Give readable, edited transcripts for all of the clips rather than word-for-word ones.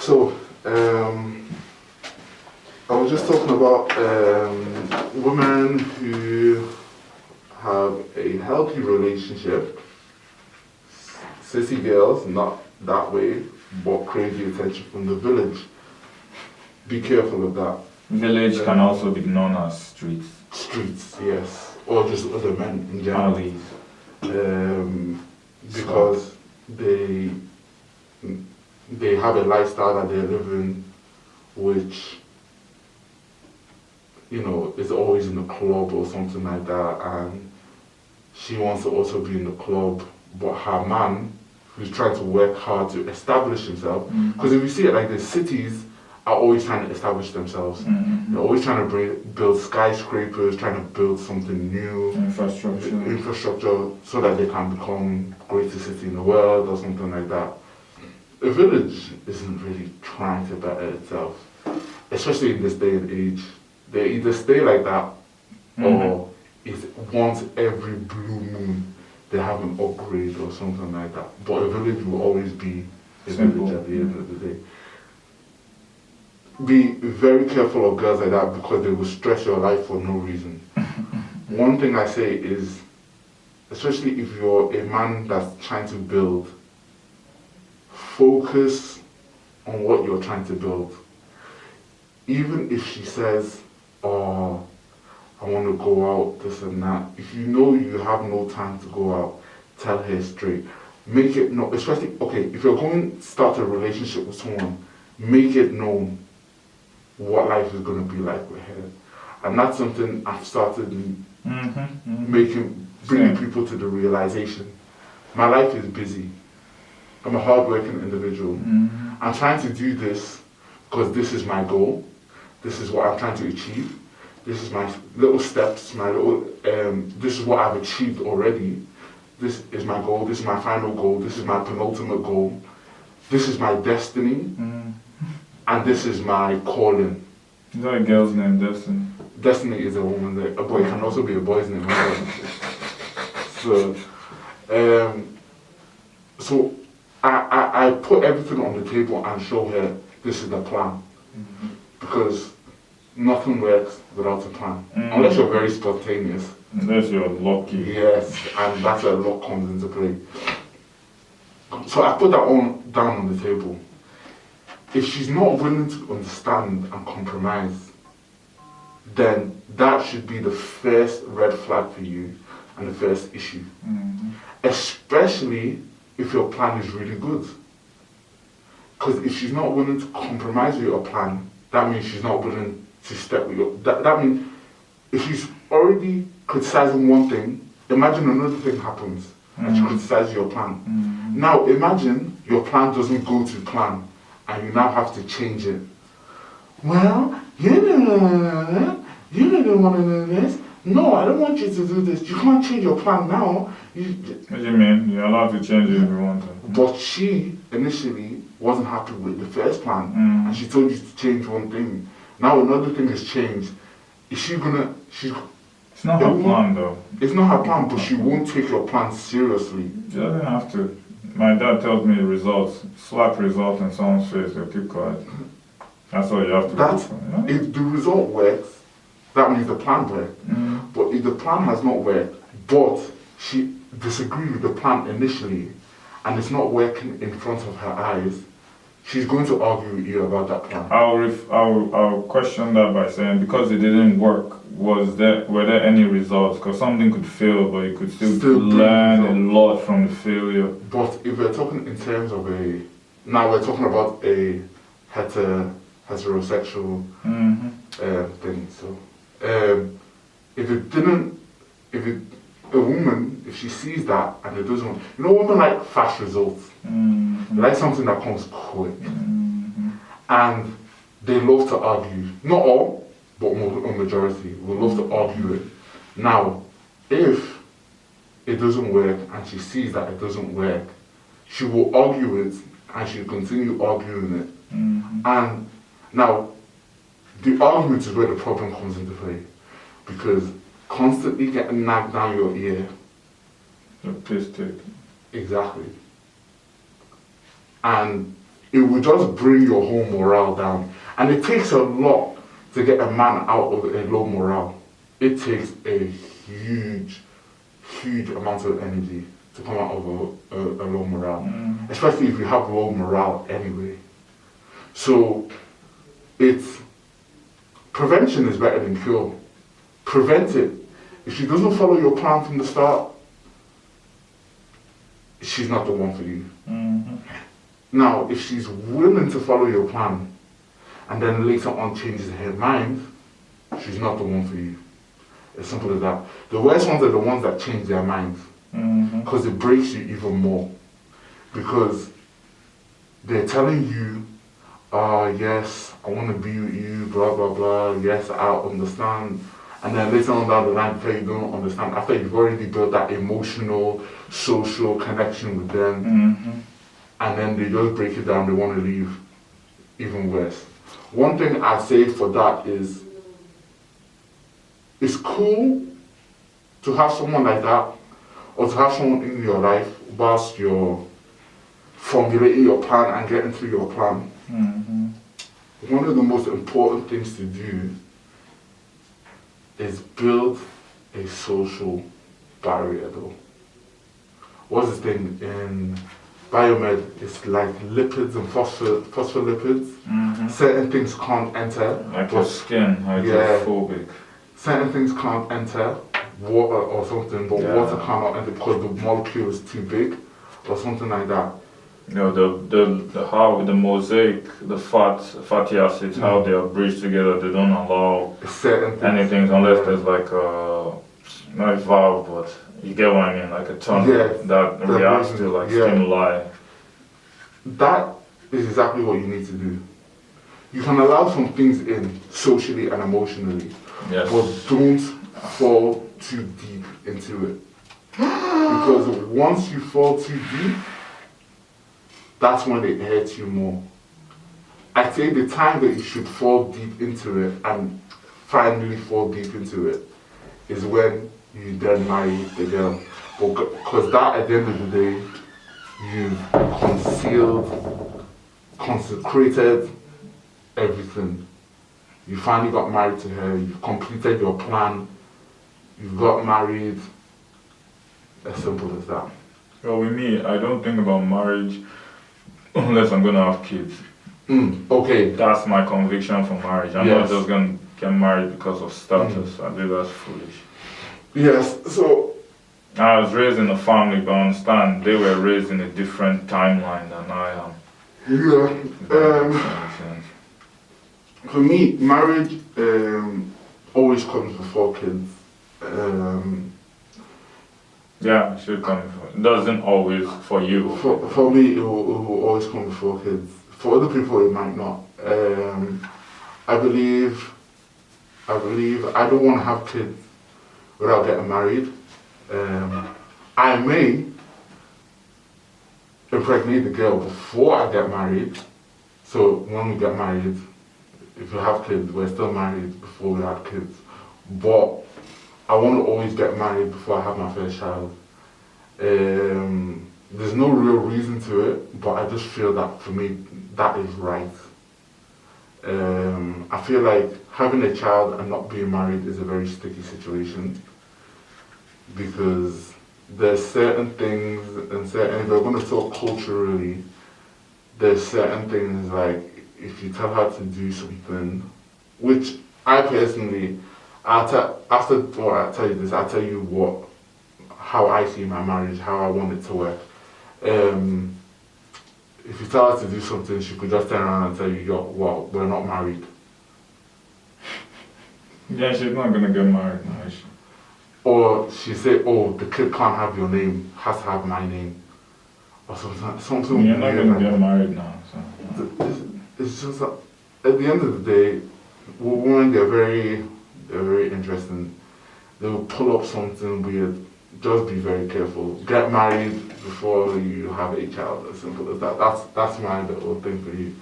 So, I was just talking about women who have a healthy relationship. CISI girls, not that way, but crazy attention from the village. Be careful of that. Village can also be known as streets. Streets, yes, or just other men in general. Alleys. Because they have a lifestyle that they're living, which is always in the club or something like that, and she wants to also be in the club, but her man, who's trying to work hard to establish himself, because if you see it like the cities are always trying to establish themselves. They're always trying to build skyscrapers, trying to build something new. Infrastructure so that they can become greatest city in the world or something like that. The village isn't really trying to better itself, especially in this day and age. They either stay like that or it's once every blue moon they have an upgrade or something like that. But a village will always be a village at the end of the day. Be very careful of girls like that because they will stress your life for no reason. One thing I say is, especially if you're a man that's trying to build, focus on what you're trying to build. Even if she says, oh, I want to go out, this and that, if you know you have no time to go out, tell her straight. Make it known, especially, okay, if you're going to start a relationship with someone, make it known what life is going to be like with her. And that's something I've started bringing people to the realization. My life is busy. I'm a hard-working individual. I'm trying to do this because this is my goal. This is what I'm trying to achieve. This is my little steps, this is what I've achieved already. This is my goal, this is my final goal, this is my penultimate goal. This is my destiny. And this is my calling. Is that a girl's name, Destiny? Destiny is a woman's name. A boy can also be a boy's name. So I put everything on the table and show her this is the plan. Because nothing works without a plan. Unless you're very spontaneous. Unless you're lucky. Yes, and that's where luck comes into play. So I put that down on the table. If she's not willing to understand and compromise, then that should be the first red flag for you and the first issue. Especially if your plan is really good. Because if she's not willing to compromise with your plan, that means she's not willing to step with your... That means if she's already criticizing one thing, imagine another thing happens and she criticizes your plan. Now imagine your plan doesn't go to plan and you now have to change it. Well, you didn't want to do this. No, I don't want you to do this. You can't change your plan now. What do you mean? You're allowed to change it if you want to. But she initially wasn't happy with the first plan and she told you to change one thing. Now another thing has changed. Is she gonna... It's not her plan though. It's not her plan, but she won't take your plan seriously. She doesn't have to. My dad tells me results. Slap results in someone's face, they'll keep quiet. That's all you have to do. If the result works, that means the plan worked. But if the plan has not worked, but she disagreed with the plan initially, and it's not working in front of her eyes, she's going to argue with you about that plan. I'll question that by saying, because it didn't work, were there any results? Because something could fail, but you could still learn a lot from the failure. But if we're talking in terms of now we're talking about a heterosexual thing. So if she sees that and it doesn't, women like fast results. They like something that comes quick. And they love to argue. Not all, but a majority will love to argue it. Now, if it doesn't work and she sees that it doesn't work, she will argue it and she'll continue arguing it. And now, the argument is where the problem comes into play. Because constantly getting nagged down your ear. The piss take. Exactly. And it will just bring your whole morale down. And it takes a lot to get a man out of a low morale. It takes a huge, huge amount of energy to come out of a low morale, especially if you have low morale anyway. So it's prevention is better than cure. Prevent it. If she doesn't follow your plan from the start, she's not the one for you. Now, if she's willing to follow your plan and then later on changes her mind, she's not the one for you. As simple as that. The worst ones are the ones that change their minds because it breaks you even more. Because they're telling you, yes, I want to be with you, blah, blah, blah, yes, I understand. And then later on down the line, after you don't understand, after you've already built that emotional, social connection with them, and then they just break it down, they want to leave, even worse. One thing I say for that is, it's cool to have someone like that, or to have someone in your life whilst you're formulating your plan and getting through your plan. One of the most important things to do is build a social barrier though. What's the thing in biomed? It's like lipids and phospholipids. Certain things can't enter. Like your skin, hydrophobic. Certain things can't enter, water or something, but water cannot enter because the molecule is too big or something like that. You know, the how the mosaic, the fatty acids, how they are bridged together, they don't allow certain things, anything unless there's like a, not a valve, but you get what I mean, like a tunnel that reacts to like stimuli. That is exactly what you need to do. You can allow some things in socially and emotionally, but don't fall too deep into it. Because once you fall too deep, that's when it hurts you more. I say the time that you should fall deep into it and finally fall deep into it is when you then marry the girl. Because that at the end of the day, you've concealed, consecrated everything. You finally got married to her, you've completed your plan, you've got married, as simple as that. Well, with me, I don't think about marriage unless I'm gonna have kids. Okay. That's my conviction for marriage. I'm not just gonna get married because of status. I think that's foolish. Yes, so I was raised in a family, but I understand they were raised in a different timeline than I am. For me, marriage always comes before kids. Yeah, it should come before. It doesn't always for you. For me, it will always come before kids. For other people, it might not. I believe I don't want to have kids without getting married. I may impregnate the girl before I get married. So when we get married, if we have kids, we're still married before we have kids. But I want to always get married before I have my first child. There's no real reason to it, but I just feel that for me, that is right. I feel like having a child and not being married is a very sticky situation because there's certain things and if we're going to talk culturally, there's certain things like if you tell her to do something, which I personally, after I tell you this, I'll tell you how I see my marriage, how I want it to work. If you tell her to do something, she could just turn around and tell you, well, we're not married. Yeah, she's not gonna get married now, is she? Or she say, oh, the kid can't have your name, has to have my name. Or something You're not gonna get married now, so. It's just at the end of the day, women, they're very interesting. They will pull up something weird. Just be very careful. Get married before you have a child, as simple as that. That's my little thing for you.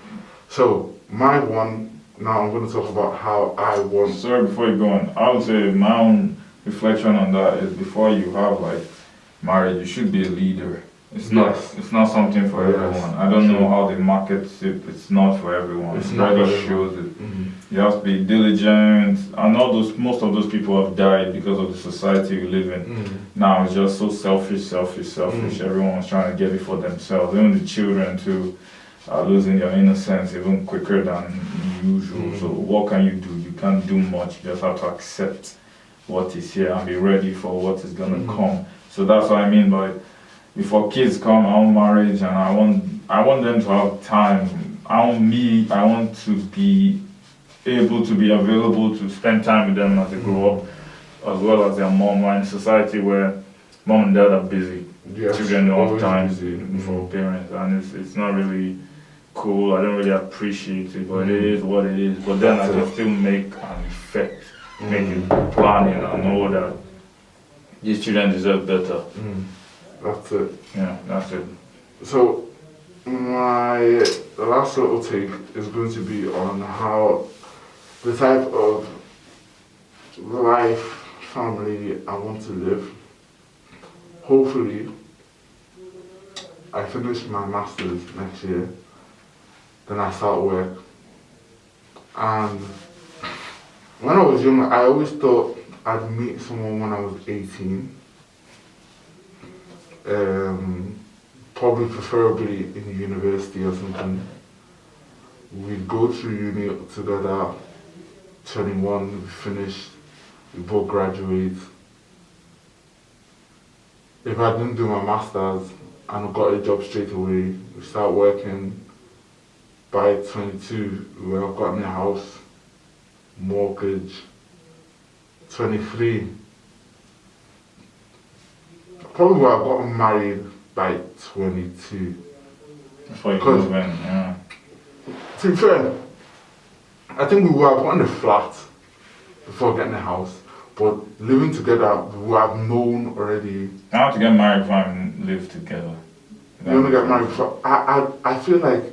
So my one, now I'm going to talk about how I want. Sorry, before you go on, I would say my own reflection on that is before you have like marriage, you should be a leader. It's not. Yes. It's not something for Yes. everyone. I don't know how they market it. It's not for everyone. It's It not really for everyone. shows it. Mhm. You have to be diligent. I know most of those people have died because of the society we live in. Mhm. Now it's just so selfish. Everyone's trying to get it for themselves. Even the children too are losing their innocence even quicker than usual. So what can you do? You can't do much. You just have to accept what is here and be ready for what is gonna come. So that's what I mean by before kids come, I want marriage and I want them to have time. I want to be able to be available to spend time with them as they grow up, as well as their mom. We're in a society where mom and dad are busy. Yes. Children don't have Always time busy. for parents, and it's not really cool. I don't really appreciate it, but it is what it is. But then I can still make an effect, make it planning and know that these children deserve better. That's it. Yeah, that's it. So my last little take is going to be on how the type of life, family I want to live. Hopefully, I finish my masters next year, then I start work. And when I was young, I always thought I'd meet someone when I was 18. Probably preferably in university or something. We'd go through uni together, 21, we finish, we both graduate. If I didn't do my masters and got a job straight away, we start working. By 22, we have gotten a house, mortgage. 23, probably would have gotten married by 22. Before you move in, yeah. To be fair, I think we would have gotten a flat before getting a house, but living together, we would have known already. I have to get married before I live together. You want to get married before? I feel like